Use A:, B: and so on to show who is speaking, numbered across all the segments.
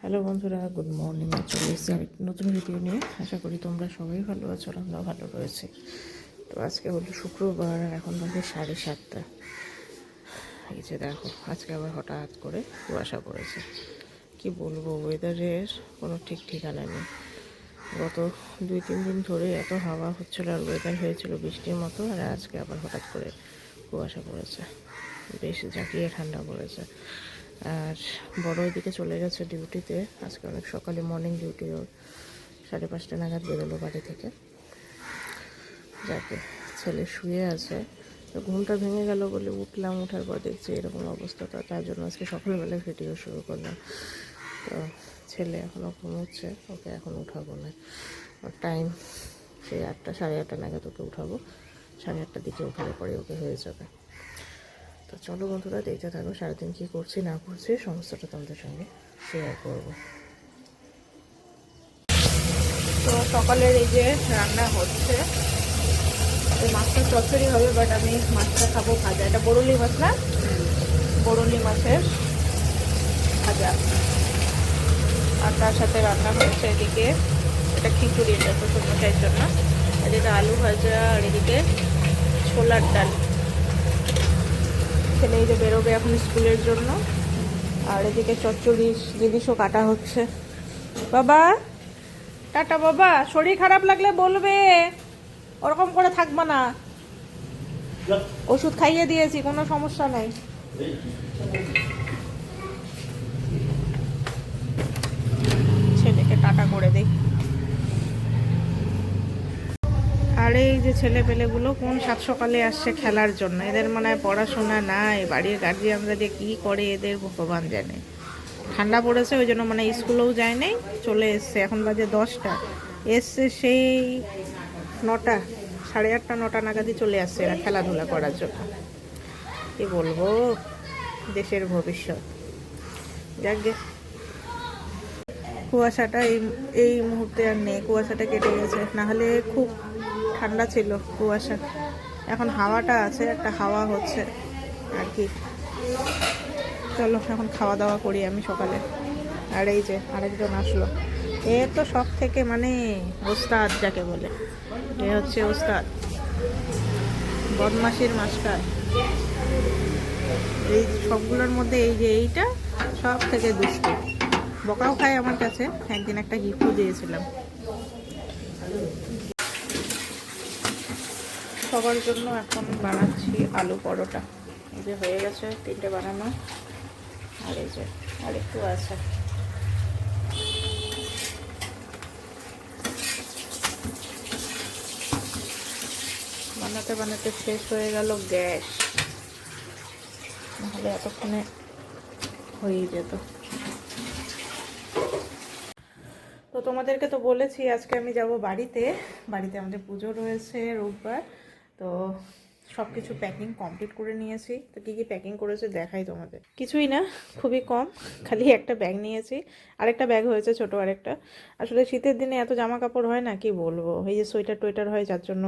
A: Hello বন্ধুরা, good morning. চলে এসেছি আরেকটি নতুন ভিডিও নিয়ে। আশা করি তোমরা সবাই ভালো আছো, আমরাও ভালো রয়েছে। তো আজকে হলো শুক্রবার আর এখন বাজে 7:30। এই যে দেখো, আজকে আবার হঠাৎ করে কুয়াশা পড়েছে। কি বলবো, ওয়েদারের কোনো ঠিক ঠিকানা নেই। গত 2-3 দিন ধরে এত হাওয়া হচ্ছিলো আর ওয়েদার হয়েছিল বৃষ্টির মতো, আর আজকে আবার হঠাৎ করে কুয়াশা পড়েছে। বেশ জাঁকিয়ে ঠান্ডা পড়েছে। আর বড় ওইদিকে চলে গেছে ডিউটিতে। আজকে অনেক সকালে মর্নিং ডিউটি, ওর 5:30 নাগাদ বেরোলো বাড়ি থেকে। যাকে ছেলে শুয়ে আছে, তো ঘুমটা ভেঙে গেল বলে উঠলাম। ওঠার পর দেখছি এরকম অবস্থা, তো তার জন্য আজকে সকালবেলায় ভিডিও শুরু করলাম। তো ছেলে এখনও ঘুমোচ্ছে, ওকে এখন উঠাবো না। ওর টাইম সেই 8টা, 8:30 নাগাদ ওকে উঠাবো। 8:30টার দিকে উঠালে পরে ওকে হয়ে যাবে। তো চলো বন্ধুরা, দেখতে থাকো সারাদিন কী করছি না করছি সমস্তটা তোমাদের সঙ্গে শেয়ার করবো। তো সকালের এই যে রান্না হচ্ছে, এই মাছটা চচ্চড়ি হবে, বাট আমি মাছটা খাবো ভাজা। এটা বরলি মাছ না, বরলি মাছের ভাজা। আর তার সাথে রান্না হচ্ছে এদিকে এটা খিচুড়ি, এটা শ্বশুরমশাইয়ের জন্য। এদিকে আলু ভাজা, আর এদিকে ছোলার ডাল। ছেলে এই যে বেরোবে এখন স্কুলের জন্য। আর এদিকে চচ্চড়ি জিনিসও কাটা হচ্ছে। বাবা টাটা, বাবা শরীর খারাপ লাগলে বলবে, ওরকম করে থাকবা না। ওষুধ খাইয়ে দিয়েছি, কোনো সমস্যা নেই। ছেলেকে টাটা করে দেই। আর এই যে ছেলে পেলেগুলো কোন সাত সকালে আসছে খেলার জন্য। এদের মনে হয় পড়াশোনা নাই, বাড়ির গার্জিয়ানরা যে কী করে এদের ভগবান জানে। ঠান্ডা পড়েছে ওই জন্য মানে স্কুলেও যায় নাই, চলে এসছে। এখন বাজে 10টা, এসছে সেই 9টা, 8:30, 9টা নাগাদই চলে আসছে এরা খেলাধুলা করার জন্য। কি বলবো, দেশের ভবিষ্যৎ। যাকে কুয়াশাটা এই মুহূর্তে আর নেই, কুয়াশাটা কেটে গেছে। নাহলে খুব ঠান্ডা ছিল কুয়াশা। এখন হাওয়াটা আছে, একটা হাওয়া হচ্ছে আর কি। চলো এখন খাওয়া দাওয়া করি আমি সকালে। আর এই যে আরেকজন আসলো, এ তো সব থেকে মানে ওস্তাদ যাকে বলে, এ হচ্ছে ওস্তাদ, বদমাশির মাস্টার। এই সবগুলোর মধ্যে এই যে এইটা সব থেকে দুষ্টু, বকাও খায় আমার কাছে। একদিন একটা গিফটও দিয়েছিলাম। সবার জন্য এখন বানাচ্ছি আলু পরোটা। এই যে হয়ে গেছে 3টে বানানো, আর এই যে আরেকটু আছে। বানাতে বানাতে শেষ হয়ে গেল গ্যাস, নাহলে এতক্ষণে হয়েই যেত। তো তোমাদেরকে তো বলেছি আজকে আমি যাব বাড়িতে। বাড়িতে আমাদের পুজো রয়েছে রোববার। তো সব কিছু প্যাকিং কমপ্লিট করে নিয়েছি। তো কী কী প্যাকিং করেছে দেখাই তোমাদের। কিছুই না, খুবই কম, খালি একটা ব্যাগ নিয়েছি। আরেকটা ব্যাগ হয়েছে ছোটো আরেকটা। আসলে শীতের দিনে এত জামা কাপড় হয় না, কি বলবো। এই যে সোয়েটার টোয়েটার হয়, যার জন্য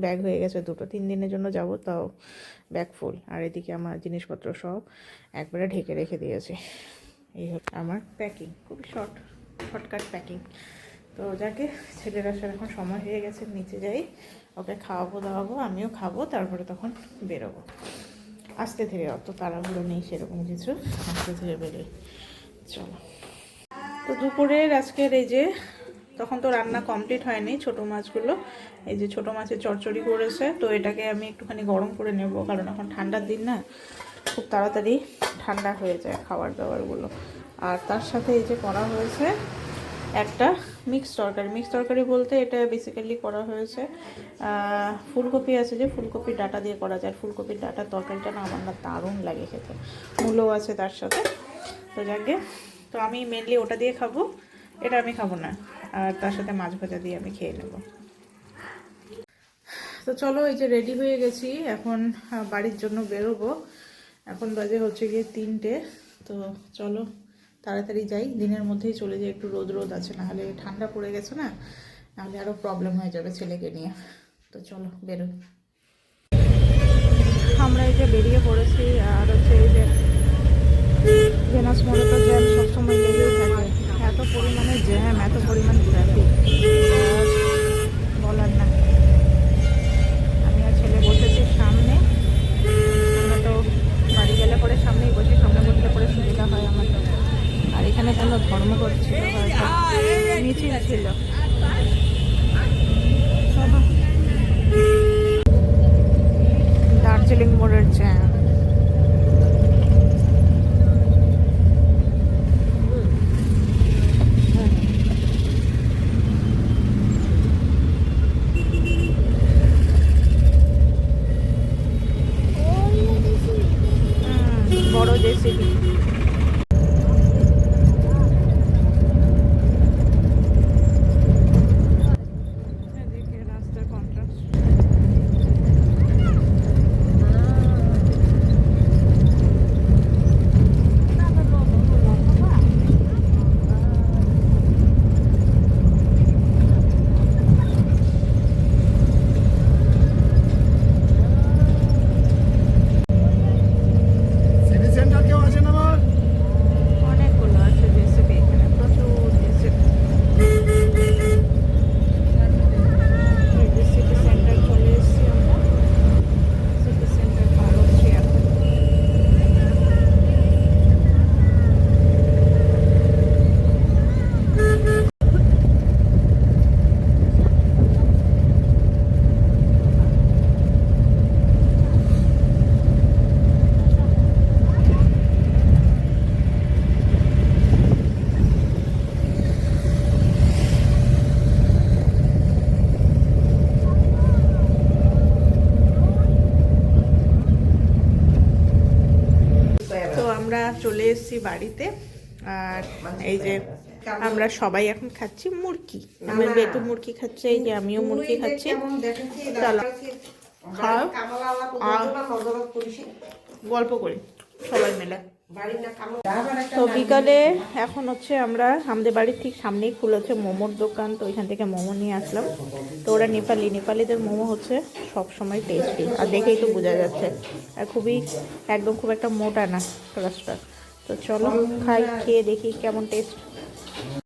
A: ব্যাগ হয়ে গেছে দুটো। 3 দিনের জন্য যাব, তাও ব্যাগ ফুল। আর এদিকে আমার জিনিসপত্র সব একবারে ঢেকে রেখে দিয়েছি। এই হচ্ছে আমার প্যাকিং, খুবই শর্টকাট প্যাকিং। তো যাকে ছেলের আসার এখন সময় হয়ে গেছে, নিচে যাই, ওকে খাওয়াবো দাওয়াবো, আমিও খাবো, তারপরে তখন বেরোবো। আস্তে ধীরে, অত তাড়াহুড়ো নেই সেরকম কিছু, আস্তে ধীরে বেরোই। চলো। তো দুপুরের আজকের এই যে, তখন তো রান্না কমপ্লিট হয়নি। ছোটো মাছগুলো, এই যে ছোটো মাছের চচ্চড়ি করেছে। তো এটাকে আমি একটুখানি গরম করে নেব, কারণ এখন ঠান্ডার দিন না, খুব তাড়াতাড়ি ঠান্ডা হয়ে যায় খাবার দাবারগুলো। আর তার সাথে এই যে করা হয়েছে একটা মিক্স তরকারি বলতে এটা বেসিক্যালি করা হয়েছে ফুলকপি আছে, যে ফুলকপির ডাঁটা দিয়ে করা যায়। ফুলকপির ডাঁটার তরকারিটা না আমার না দারুণ লাগে খেতে। মূলও আছে তার সাথে। তো যাকে, তো আমি মেনলি ওটা দিয়ে খাবো, এটা আমি খাবো না। আর তার সাথে মাছ ভাজা দিয়ে আমি খেয়ে নেব। তো চলো, এই যে রেডি হয়ে গেছি, এখন বাড়ির জন্য বেরোবো। এখন বাজে হচ্ছে গিয়ে 3টে। তো চলো তাড়াতাড়ি যাই, দিনের মধ্যেই চলে যাই। একটু রোদ আছে, নাহলে ঠান্ডা পড়ে গেছে না, নাহলে আরও প্রবলেম হয়ে যাবে ছেলেকে নিয়ে। তো চলো বেরোই। আমরা এই যে বেরিয়ে পড়েছি। আর হচ্ছে এই যে জেনাস মোড়ে তো জ্যাম সবসময় লেগেই থাকে। কোনো ধর্মঘট ছিল হয়তো, মিছিল ছিল। দার্জিলিং মোড়ের জ্যাম। বড় জেসিবি। এদিকে রাস্তার কন্ট্রাস্ট।
B: সিটি সেন্টার কেউ আছেন আমার?
A: অনেকগুলো আছে জেসিবি, এখানে প্রচুর জেসিবি। সিটি সেন্টার চলে এসেছি আমরা, সিটি সেন্টার পার হচ্ছি এখন। তো আমরা চলে এসেছি বাড়িতে, আর এই যে আমরা সবাই এখন খাচ্ছি মুরগি। আমার বেটু মুরগি খাচ্ছে, এই যে আমিও মুরগি খাচ্ছি। চলো খাও আর গল্প করি সবাই মিলে। তো বিকালে এখন হচ্ছে আমরা আমাদের বাড়ির ঠিক সামনেই খুলেছে মোমোর দোকান, তো ওইখান থেকে মোমো নিয়ে আসলাম। তো ওরা নেপালিদের মোমো হচ্ছে সব সময় টেস্টি, আর দেখেই তো বোঝা যাচ্ছে, আর খুবই একদম খুব একটা মোটা না ক্রাস্টটা। তো চলো খাই, খেয়ে দেখি কেমন টেস্ট।